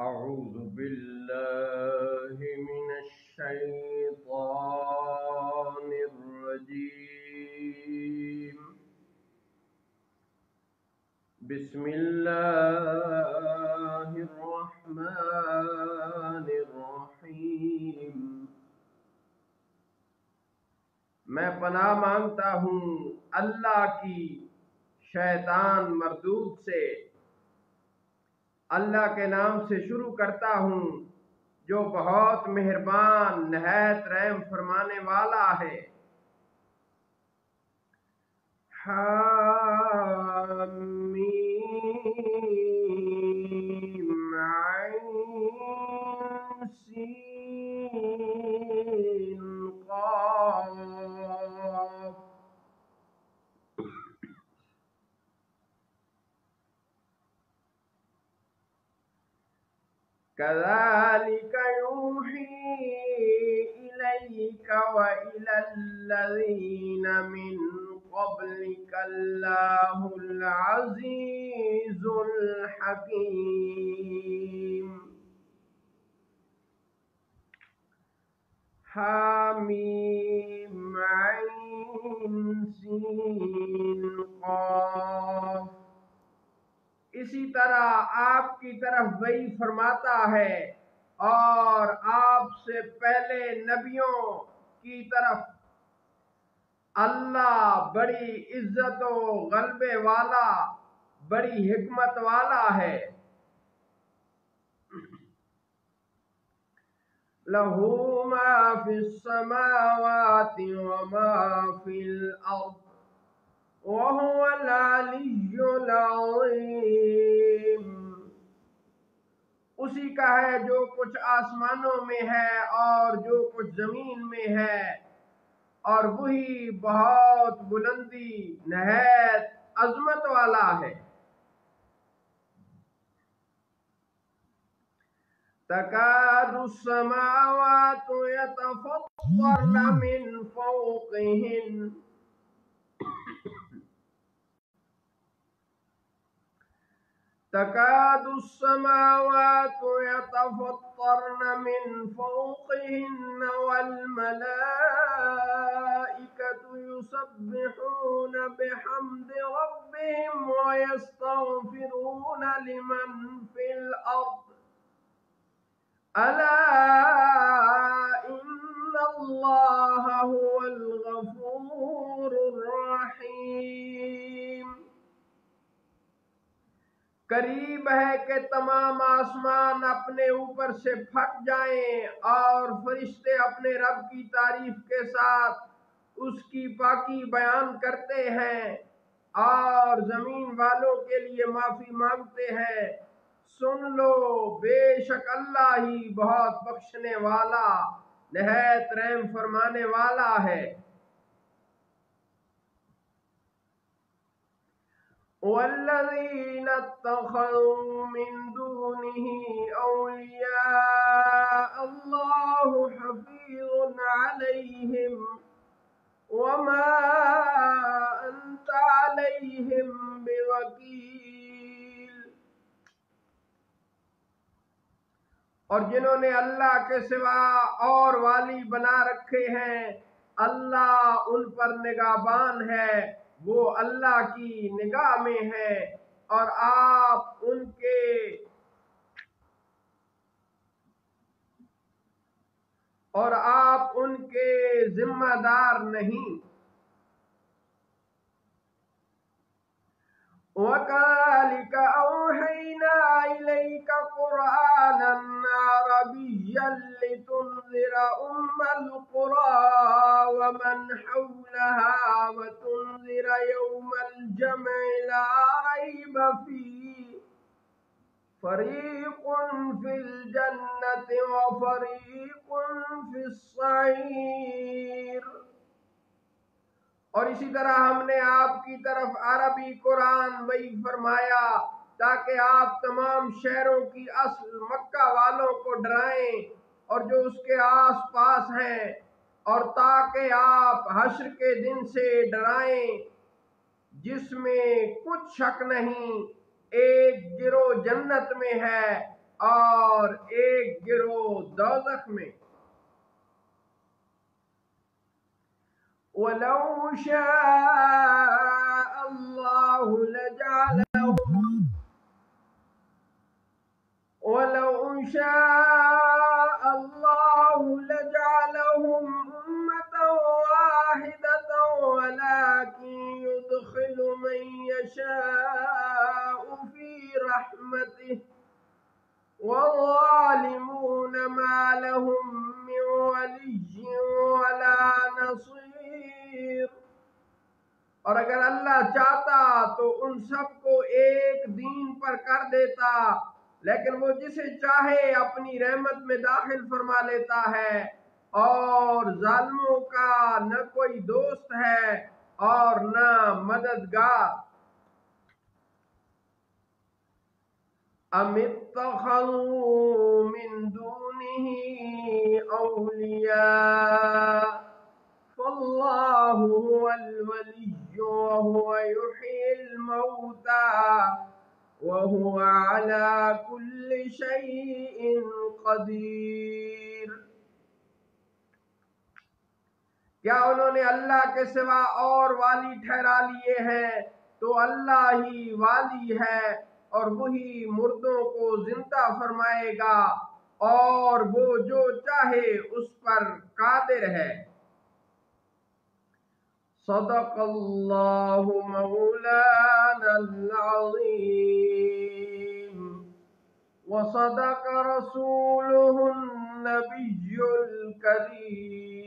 أعوذ بالله من الشيطان الرجيم. بسم الله الرحمن الرحیم. میں پناہ مانگتا ہوں اللہ کی شیطان مردود سے. اللہ کے نام سے شروع کرتا ہوں جو بہت مہربان نہایت رحم فرمانے والا ہے. حامیم عین سین قاف. كذلك يوحي إليك وإلى الذين من قبلك الله العزيز الحكيم. حامیم عین سین قاف. اسی طرح آپ کی طرف وحی فرماتا ہے اور آپ سے پہلے نبیوں کی طرف اللہ بڑی عزت و غلبے والا بڑی حکمت والا ہے. لَهُ مَا فِي السَّمَاوَاتِ وَمَا فِي الْأَرْضِ وَهُوَ الْعَلِيُّ الْعَظِيمُ. اسی کا ہے جو کچھ آسمانوں میں ہے اور جو کچھ زمین میں ہے، اور وہی بہت بلندی نہایت عظمت والا ہے. تَكَادُ السَّمَاوَاتُ يَتَفَطَّرْنَ مِنْ فَوْقِهِنَّ تكاد السماوات يتفطرن من فوقهن والملائكة يسبحون بحمد ربهم ويستغفرون لمن في الأرض ألا إن الله هو الغفور الرحيم. قریب ہے کہ تمام آسمان اپنے اوپر سے پھٹ جائیں اور فرشتے اپنے رب کی تعریف کے ساتھ اس کی پاکی بیان کرتے ہیں اور زمین والوں کے لیے معافی مانگتے ہیں. سن لو بے شک اللہ ہی بہت بخشنے والا نہایت رحم فرمانے والا ہے. وَالَّذِينَ اتَّخَذُوا مِن دُونِهِ أَوْلِيَاءَ اللَّهُ حَفِيظٌ عَلَيْهِمْ وَمَا أَنْتَ عَلَيْهِمْ بِوَكِيلٍ. اور جنہوں نے اللہ کے سوا اور والی بنا رکھے ہیں اللہ ان پر نگہبان ہے، وہ اللہ کی نگاہ میں ہے اور آپ ان کے ذمہ دار نہیں. وَكَذَلِكَ أَوْحَيْنَا إِلَيْكَ قُرْآنًا عَرَبِيًّا لِتُنذِرَ أُمَّ الْقُرَىٰ وَمَنْ حَوْلَهَا وَتُنذِرَ يَوْمَ الْجَمْعِ لَا رَيْبَ فِيهِ فَرِيقٌ فِي الْجَنَّةِ وَفَرِيقٌ فِي السَّعِيرِ. اور اسی طرح ہم نے آپ کی طرف عربی قرآن وحی فرمایا تاکہ آپ تمام شہروں کی اصل مکہ والوں کو ڈرائیں اور جو اس کے آس پاس ہیں، اور تاکہ آپ حشر کے دن سے ڈرائیں جس میں کچھ شک نہیں ایک گروہ جنت میں ہے اور ایک گروہ دوزخ میں۔ وَلَوْ شَاءَ اللَّهُ لَجَعَلَهُمْ أُمَّةً وَاحِدَةً وَلَكِنْ يُدْخِلُ مَن يَشَاءُ فِي رَحْمَتِهِ وَالظَّالِمُونَ مَا لَهُم مِّن وَلِيٍّ وَلَا نَصِيرٍ۔ اور اگر اللہ چاہتا تو ان سب کو ایک دین پر کر دیتا، لیکن وہ جسے چاہے اپنی رحمت میں داخل فرما لیتا ہے، اور ظالموں کا نہ کوئی دوست ہے اور نہ مددگار۔ ام اتخذوا من دونه اولیاء فاللہ هو الولی وهو يحيي الموتى وهو على كل شيء قدیر۔ کیا انہوں نے اللہ کے سوا اور والی ٹھہرا لیے ہیں؟ تو اللہ ہی والی ہے اور وہی مردوں کو زندہ فرمائے گا، اور وہ جو چاہے اس پر قادر ہے۔ صدق اللہ مولانا العظیم وصدق رسولہ النبی الکریم۔